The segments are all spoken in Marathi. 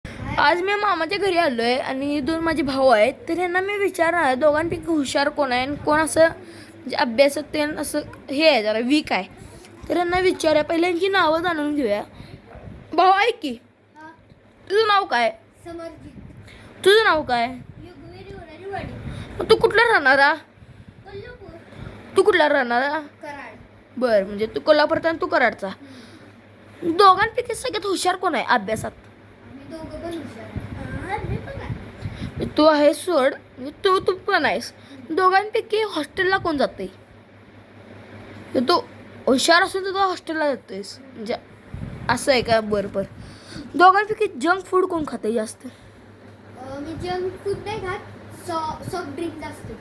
आज मी मामाच्या घरी आलो आहे आणि दोन माझे भाऊ आहेत. तर यांना मी विचारणार दोघांपैकी हुशार कोण आहे आणि कोण असं म्हणजे अभ्यासात ते असं हे आहे जरा वीक आहे. तर यांना विचारूया, पहिल्या यांची नावं जाणून घेऊया. भाऊ ऐक की, तुझं नाव काय? तुझं नाव काय? तू कुठला राहणारा? तू कुठला राहणारा? बरं, म्हणजे तू कोल्हापूरचा आणि तू कराडचा. दोघांपैकी सगळ्यात हुशार कोण आहे अभ्यासात? तू आहे सोड, म्हणजे तू पण आहेस. दोघांपैकी हॉस्टेलला कोण जाते? तू हुशार असून तर तू हॉस्टेलला जातोयस, म्हणजे असं आहे का? बरं. दोघांपैकी जंक फूड कोण खाते जास्त? मी जंक फूड नाही खात, सॉफ्ट ड्रिंक जास्त.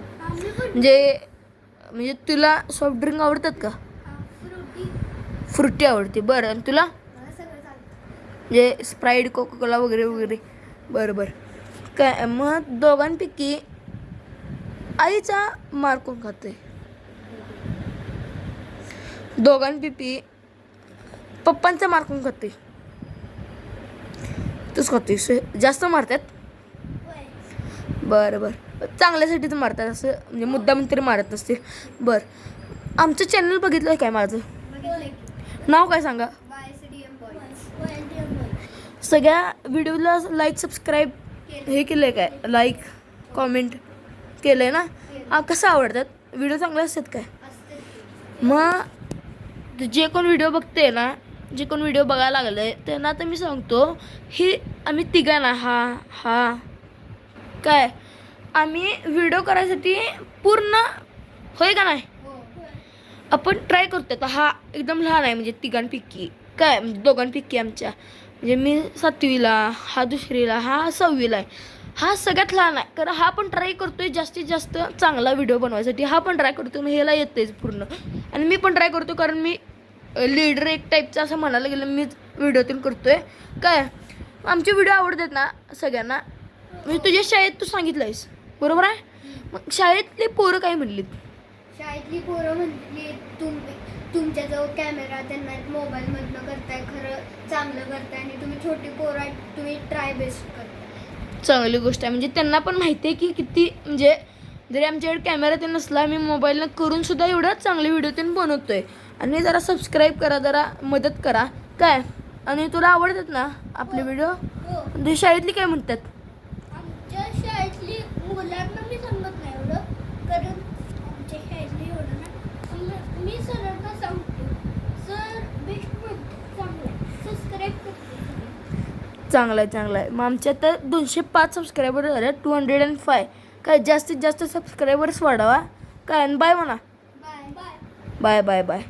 म्हणजे तुला सॉफ्ट ड्रिंक आवडतात का? फ्रुटी आवडते. बरं, आणि तुला? म्हणजे स्प्राईट, कोकोकोला वगैरे. बरं. काय मग दोघांपैकी आईचा मार कोण खाते? दोघांपैकी पप्पांचा मार कोण खाते? तूच खातेस. जास्त मारतात? बरं. चांगल्यासाठीच मारतात, असं म्हणजे मुद्दाम तरी मारत नसतील. बरं, आमचं चॅनल बघितलं काय माझं? नाव काय सांगा? सगळ्या व्हिडिओला लाईक सबस्क्राईब हे केलं आहे काय? लाईक कॉमेंट केलं आहे ना? कसं आवडतात व्हिडिओ? चांगले असतात काय? मग जे कोण व्हिडिओ बघते ना, जे कोण व्हिडिओ बघायला लागलं आहे त्यांना तर मी सांगतो, ही आम्ही तिघांना हा काय आम्ही व्हिडिओ करायसाठी पूर्ण होय का नाही आपण ट्राय करतो. तर हा एकदम लहान आहे, म्हणजे तिघांपैकी काय म्हणजे दोघांपैकी आमच्या, म्हणजे मी 7वीला, हा 2रीला, हा 6वीला आहे. हा सगळ्यात लहान आहे, कारण हा पण ट्राय करतोय जास्तीत जास्त चांगला व्हिडिओ बनवायसाठी. हा पण ट्राय करतो, मग ह्याला येतेच पूर्ण. आणि मी पण ट्राय करतो, कारण मी लीडर एक टाईपचं असं म्हणायला गेलं मीच व्हिडिओतून करतोय काय. आमचे व्हिडिओ आवडतात ना सगळ्यांना. म्हणजे तुझ्या शाळेत तू सांगितलं आहेस बरोबर आहे. मग शाळेतले पोरं काय म्हणलीत? शाळेतली पोरं म्हणली तुमच्याजवळ कॅमेरा, त्यांना मोबाईलमधनं करताय, खरं चांगलं करताय आणि तुम्ही छोटी पोरं आहे, तुम्ही ट्राय बेस्ट करताय. चांगली गोष्ट आहे. म्हणजे त्यांना पण माहिती आहे की किती, म्हणजे जरी आमच्याकडे कॅमेरा ते नसला आम्ही मोबाईलनं करून सुद्धा एवढा चांगले व्हिडिओ ते बनवतोय. आणि जरा सबस्क्राईब करा, जरा मदत करा काय. आणि तुला आवडतात ना आपले व्हिडिओ? तुझ्या शाळेतली काय म्हणतात? आमच्या शाळेतली मुलांना मी सांगत नाही एवढं, कारण आमच्या शाळेतली एवढं ना, मी सरांना सांगतो, सर बेस्ट म्हणतो, चांगलं सबस्क्राईब करतो. चांगलं आहे. मग आमच्या तर 205 सबस्क्रायबर झाले, 205 काय. जास्तीत जास्त सबस्क्रायबर्स वाढवा काय. बाय म्हणा. बाय. बाय.